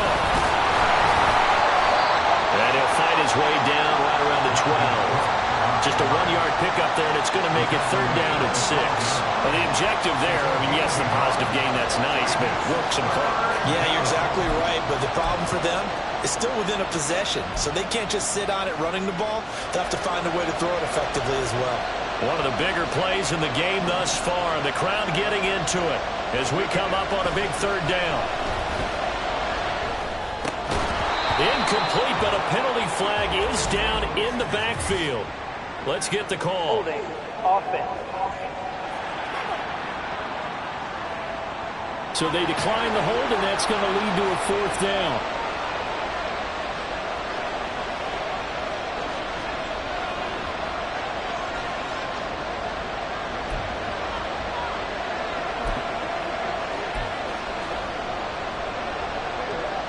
And he'll fight his way down right around the 12. Just a 1-yard pickup there, and it's going to make it 3rd down and 6. Well, the objective there, I mean, yes, the positive gain, that's nice, but work some clock. Yeah, you're exactly right, but the problem for them is still within a possession, so they can't just sit on it running the ball. They have to find a way to throw it effectively as well. One of the bigger plays in the game thus far, and the crowd getting into it as we come up on a big 3rd down. Incomplete, but a penalty flag is down in the backfield. Let's get the call. Holding offense. So they decline the hold, and that's going to lead to a 4th down.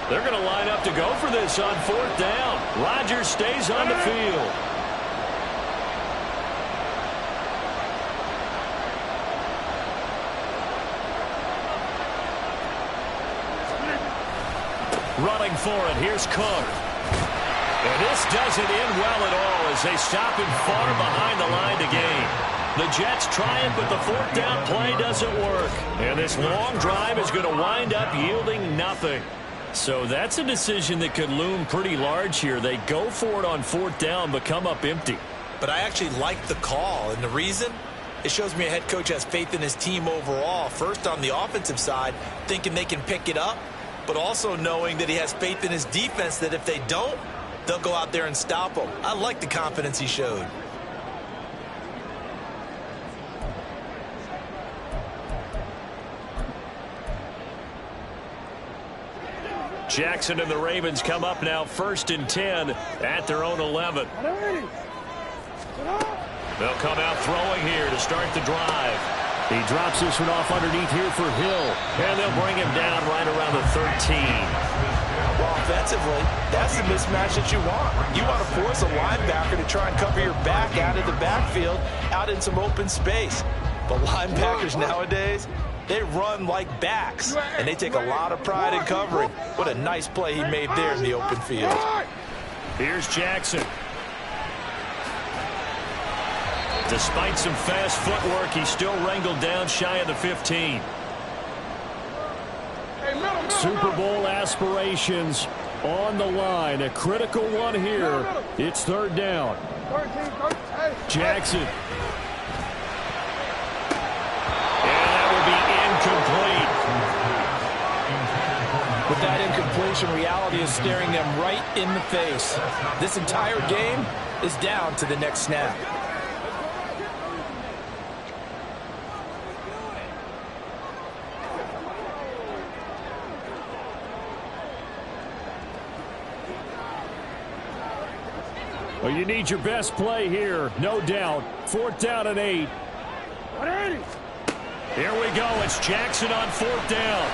They're going to line up have to go for this on 4th down. Rodgers stays on the field. Running for it, here's Cook. And this doesn't end well at all as they stop him far behind the line to gain. The Jets try it, but the 4th down play doesn't work. And this long drive is going to wind up yielding nothing. So that's a decision that could loom pretty large here. They go for it on 4th down, but come up empty. But I actually like the call, and the reason? It shows me a head coach has faith in his team overall. First, on the offensive side, thinking they can pick it up, but also knowing that he has faith in his defense that if they don't, they'll go out there and stop them. I like the confidence he showed. Jackson and the Ravens come up now 1st and 10 at their own 11. They'll come out throwing here to start the drive. He drops this one off underneath here for Hill. And they'll bring him down right around the 13. Well, offensively, that's the mismatch that you want. You want to force a linebacker to try and cover your back out of the backfield, out in some open space. But linebackers nowadays, they run like backs, and they take a lot of pride in covering. What a nice play he made there in the open field. Here's Jackson. Despite some fast footwork, he's still wrangled down shy of the 15. Super Bowl aspirations on the line. A critical one here. It's 3rd down. Jackson. And that will be incomplete. With that incompletion, reality is staring them right in the face. This entire game is down to the next snap. Well, you need your best play here, no doubt. 4th down and 8. Here we go. It's Jackson on 4th down.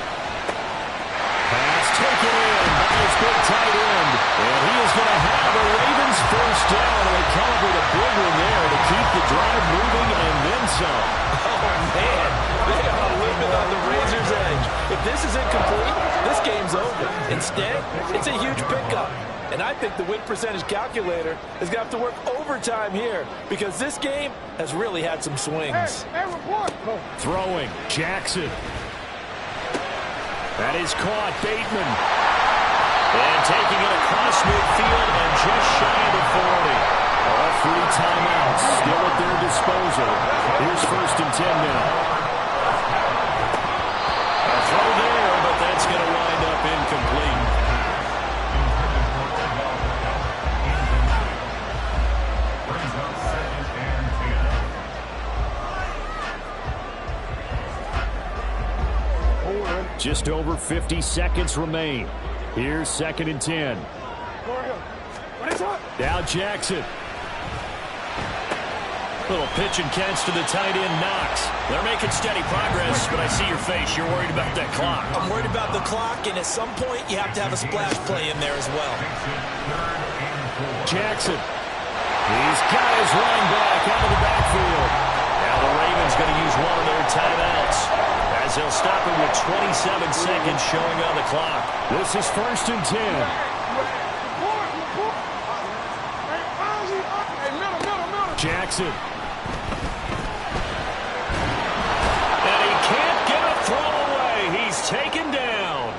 Pass taken in by his big tight end. And he is going to have the Ravens 1st down. And they calibrate a big one there to keep the drive moving and then some. Oh, man. They are living on the razor's edge. If this is incomplete, this game's over. Instead, it's a huge pickup. And I think the win percentage calculator is going to have to work overtime here because this game has really had some swings. Throwing, Jackson. That is caught, Bateman. And taking it across midfield and just shy of the 40. All 3 timeouts still at their disposal. Here's 1st and 10 now. A throw there, but that's going to wind up incomplete. Just over 50 seconds remain. Here's 2nd and 10. Now Jackson. Little pitch and catch to the tight end, Knox. They're making steady progress, but I see your face. You're worried about that clock. I'm worried about the clock, and at some point, you have to have a splash play in there as well. Jackson. He's got his running back out of the backfield. Now the Ravens going to use one of their timeouts, as they'll stop him with 27 seconds showing on the clock. This is 1st and 10. Jackson. And he can't get a throw away. He's taken down.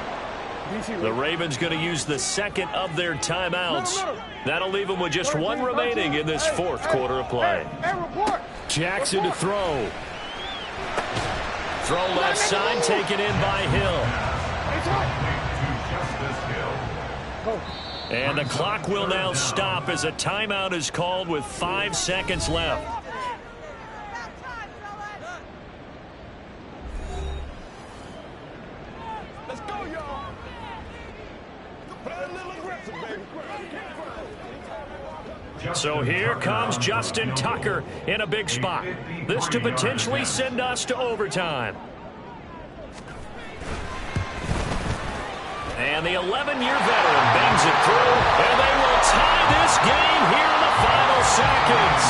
The Ravens going to use the 2nd of their timeouts. That'll leave them with just 1 remaining in this 4th quarter of play. Jackson to throw. Throw left side, taken in by Hill. And the clock will now stop as a timeout is called with 5 seconds left. Let's go, y'all. So here comes Justin Tucker in a big spot. This to potentially send us to overtime. And the 11-year veteran bangs it through, and they will tie this game here in the final seconds.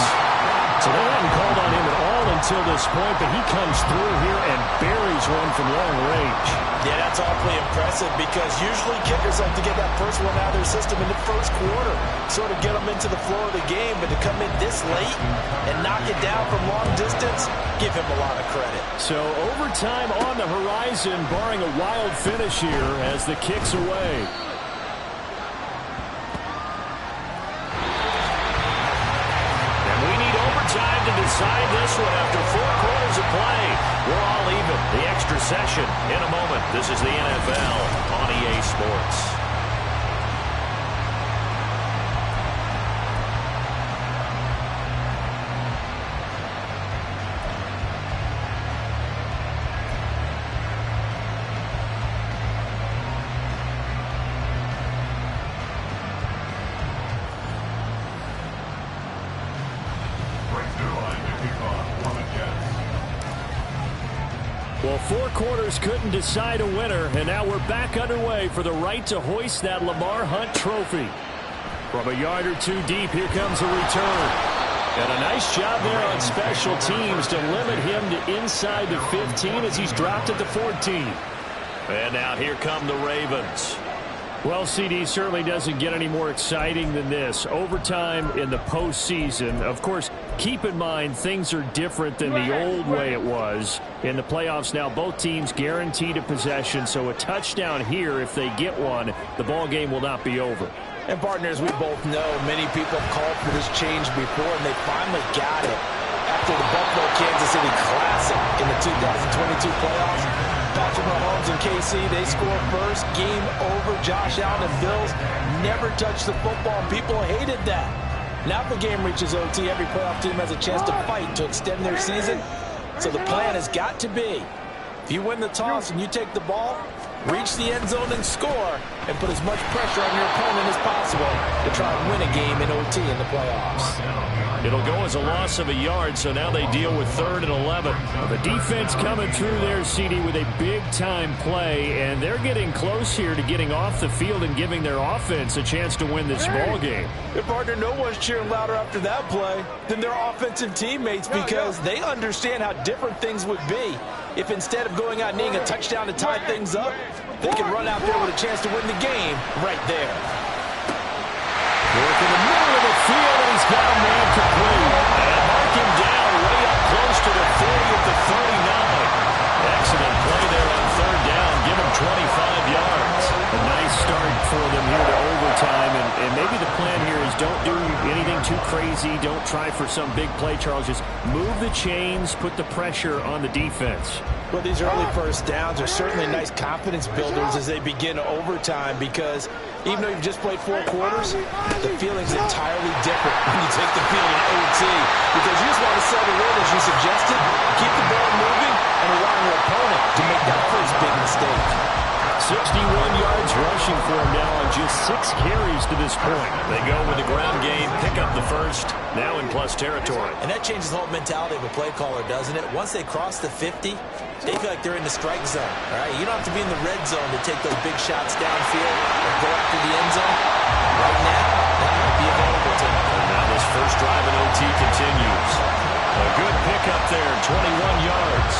So they hadn't called on him at all until this point, but he comes through here and buries one from long range. Yeah, that's awfully impressive because usually kickers like to get that first one out of their system in the first quarter, sort of get them into the flow of the game, but to come in this late and knock it down from long distance, give him a lot of credit. So overtime on the horizon, barring a wild finish here as the kick's away. Time to decide this one after 4 quarters of play. We're all even. The extra session in a moment. This is the NFL on EA Sports. Well, 4 quarters couldn't decide a winner, and now we're back underway for the right to hoist that Lamar Hunt trophy. From a yard or two deep, here comes a return. And a nice job there on special teams to limit him to inside the 15 as he's dropped at the 14. And now here come the Ravens. Well, CD certainly doesn't get any more exciting than this. Overtime in the postseason. Of course, keep in mind things are different than the old way it was. In the playoffs now, both teams guaranteed a possession, so a touchdown here, if they get one, the ball game will not be over. And partners, we both know many people called for this change before, and they finally got it. After the Buffalo-Kansas City Classic in the 2022 playoffs, Patrick Mahomes and KC, they score first. Game over. Josh Allen and Bills never touched the football. People hated that. Now if the game reaches OT, every playoff team has a chance to fight to extend their season. So the plan has got to be, if you win the toss and you take the ball, reach the end zone and score, and put as much pressure on your opponent as possible to try and win a game in OT in the playoffs. It'll go as a loss of a yard, so now they deal with 3rd and 11. The defense coming through there, CD, with a big-time play, and they're getting close here to getting off the field and giving their offense a chance to win this ball game. Your partner, no one's cheering louder after that play than their offensive teammates because they understand how different things would be if instead of going out and needing a touchdown to tie things up, they can run out there with a chance to win the game right there. Work in the middle of the field, and he's got a man complete. And mark him down way up close to the 40 at the 39. Excellent play there on 3rd down. Give him 25 yards. A nice start for them here to overtime, and maybe the plan here is don't do anything too crazy. Don't try for some big play, Charles. Just move the chains, put the pressure on the defense. Well, these early first downs are certainly nice confidence builders as they begin overtime because even though you've just played 4 quarters, the feeling's entirely different when you take the field in OT because you just want to settle in, as you suggested, keep the ball moving, and allow your opponent to make that first big mistake. 61 yards rushing for him now on just 6 carries to this point. They go with the ground game, pick up the first, now in plus territory. And that changes the whole mentality of a play caller, doesn't it? Once they cross the 50, they feel like they're in the strike zone. All right? You don't have to be in the red zone to take those big shots downfield or go after the end zone. Right now, that might be available to them. And now this first drive in OT continues. A good pickup there, 21 yards.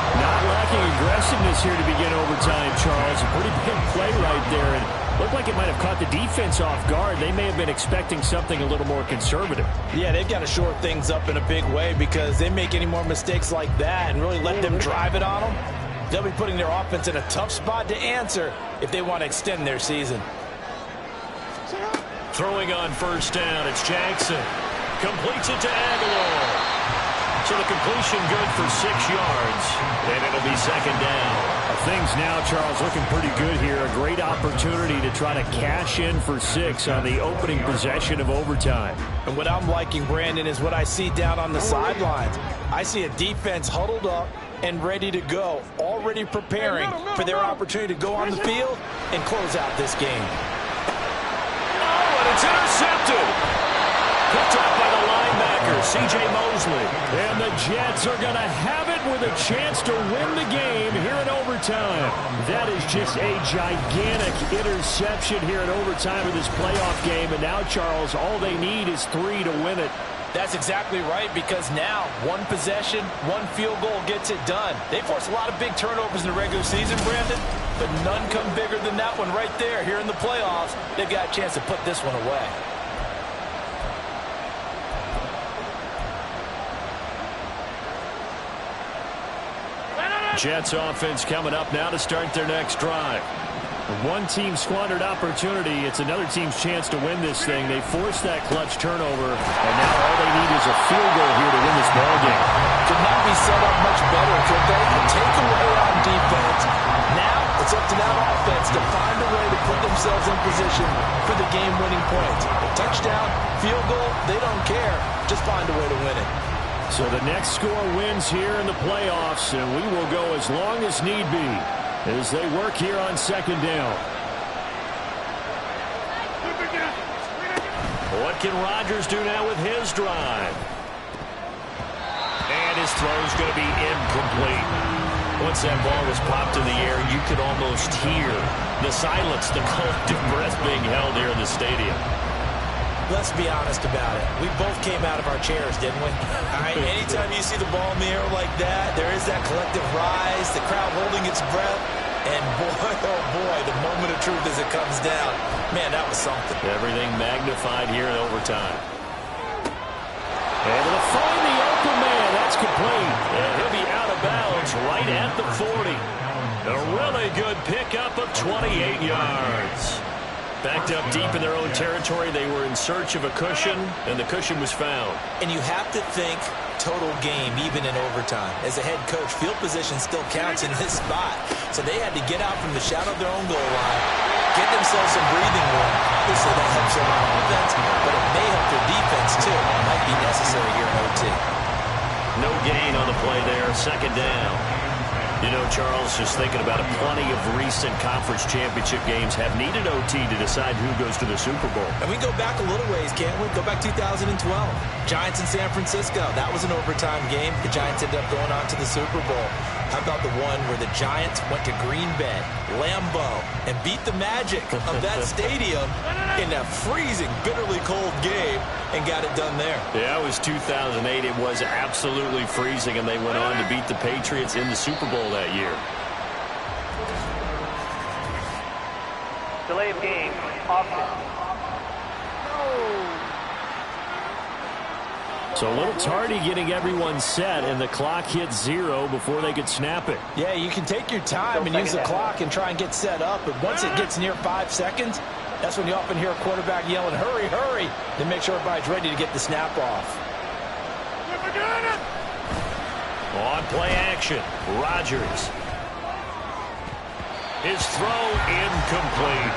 Not lacking aggressiveness here to begin overtime, Charles. A pretty big play right there, and looked like it might have caught the defense off guard. They may have been expecting something a little more conservative. Yeah, they've got to shore things up in a big way because they make any more mistakes like that and really let them drive it on them, they'll be putting their offense in a tough spot to answer if they want to extend their season. Throwing on first down, it's Jackson. Completes it to Aguilar. So the completion good for 6 yards, and it'll be 2nd down. Things now, Charles, looking pretty good here. A great opportunity to try to cash in for 6 on the opening possession of overtime. And what I'm liking, Brandon, is what I see down on the sidelines. I see a defense huddled up and ready to go, already preparing for their opportunity to go on the field and close out this game. Oh, and it's intercepted. Picked up by the linebackers. C.J. Mosley. And the Jets are going to have it with a chance to win the game here in overtime. That is just a gigantic interception here in overtime of this playoff game. And now, Charles, all they need is 3 to win it. That's exactly right, because now one possession, one field goal gets it done. They force a lot of big turnovers in the regular season, Brandon, but none come bigger than that one right there. Here in the playoffs, they've got a chance to put this one away. Jets offense coming up now to start their next drive. One team squandered opportunity. It's another team's chance to win this thing. They forced that clutch turnover, and now all they need is a field goal here to win this ballgame. Could not be set up much better. Could they take away on defense? Now it's up to that offense to find a way to put themselves in position for the game-winning points. Touchdown, field goal, they don't care. Just find a way to win it. So the next score wins here in the playoffs, and we will go as long as need be as they work here on second down. What can Rodgers do now with his drive? And his throw's going to be incomplete. Once that ball was popped in the air, you could almost hear the silence, the collective breath being held here in the stadium. Let's be honest about it. We both came out of our chairs, didn't we? Anytime you see the ball in the air like that, there is that collective rise, the crowd holding its breath, and boy, oh boy, the moment of truth as it comes down. Man, that was something. Everything magnified here in overtime. Able to find the open man. That's complete. And he'll be out of bounds right at the 40. A really good pickup of 28 yards. Backed up deep in their own territory. They were in search of a cushion, and the cushion was found. And you have to think total game, even in overtime. As a head coach, field position still counts in this spot. So they had to get out from the shadow of their own goal line, get themselves some breathing room. So that helps them on offense, but it may help their defense, too. It might be necessary here in OT. No gain on the play there. Second down. You know, Charles, just thinking about it, plenty of recent conference championship games have needed OT to decide who goes to the Super Bowl. And we go back a little ways, can't we? Go back 2012. Giants in San Francisco. That was an overtime game. The Giants ended up going on to the Super Bowl. How about the one where the Giants went to Green Bay, Lambeau, and beat the magic of that stadium in that freezing, bitterly cold game and got it done there? Yeah, it was 2008. It was absolutely freezing, and they went on to beat the Patriots in the Super Bowl that year. Delay of game, offense. So a little tardy getting everyone set, and the clock hit 0 before they could snap it. Yeah, you can take your time and use the clock and try and get set up, but once it gets near 5 seconds, that's when you often hear a quarterback yelling, hurry, hurry, to make sure everybody's ready to get the snap off. On play action, Rodgers. His throw incomplete.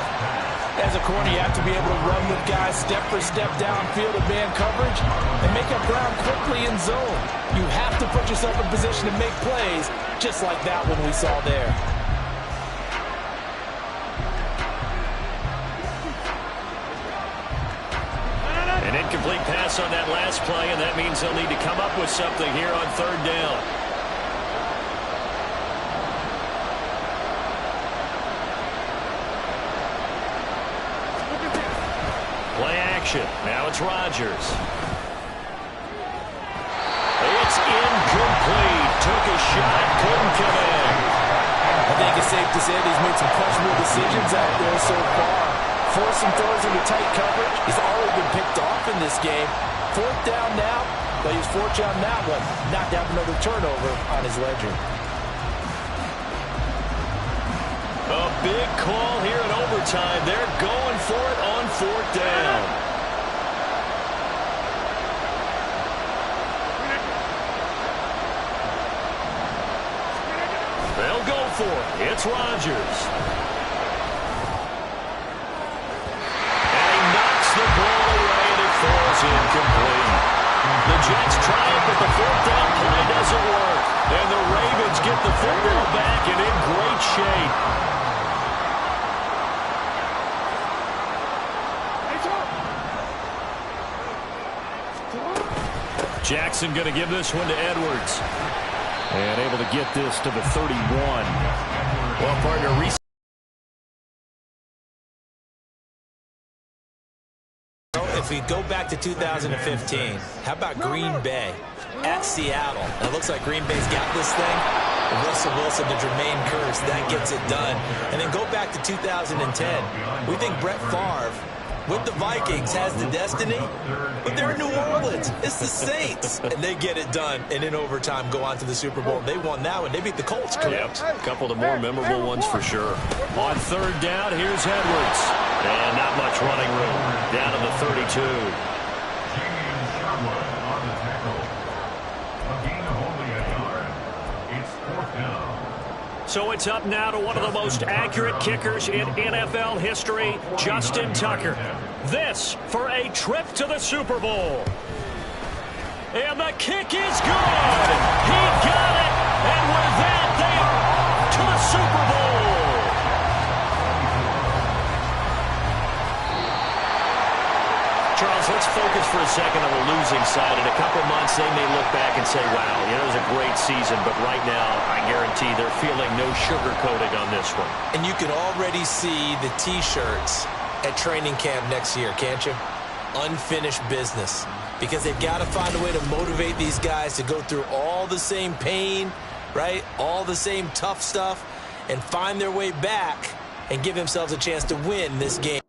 As a corner, you have to be able to run with guys step for step downfield in man coverage and make up ground quickly in zone. You have to put yourself in position to make plays, just like that one we saw there. An incomplete pass on that last play, and that means they'll need to come up with something here on third down. Play action. Now it's Rodgers. It's incomplete. Took a shot, couldn't connect. I think it's safe to say that he's made some questionable decisions out there so far. Forced some throws into tight coverage. He's already been picked off in this game. Fourth down now, but he was fortunate on that one not to have another turnover on his ledger. A big call here in overtime. They're going for it on fourth down. They'll go for it. It's Rodgers. And he knocks the ball away and it falls incomplete. The Jets try it, but the fourth down play doesn't work. And the Ravens get the football back and in great shape. Jackson going to give this one to Edwards. And able to get this to the 31. Well, partner, if we go back to 2015, how about Green Bay at Seattle? And it looks like Green Bay's got this thing. Russell Wilson to Jermaine Kearse, that gets it done. And then go back to 2010. We think Brett Favre with the Vikings has the destiny, but they're in New Orleans. It's the Saints. And they get it done. And in overtime, go on to the Super Bowl. They won that one. They beat the Colts, correct? Yep. A couple of the more memorable ones for sure. On third down, here's Edwards. And not much running room. Down to the 32. So it's up now to one of the most accurate kickers in NFL history, Justin Tucker. This for a trip to the Super Bowl. And the kick is good. He got it. And with that, they are to the Super Bowl. Charles, let's focus for a second on the losing side. In a couple months, they may look back and say, wow, it was a great season. But right now, I guarantee they're feeling no sugarcoating on this one. And you can already see the T-shirts at training camp next year, can't you? Unfinished business. Because they've got to find a way to motivate these guys to go through all the same pain, right? All the same tough stuff, and find their way back and give themselves a chance to win this game.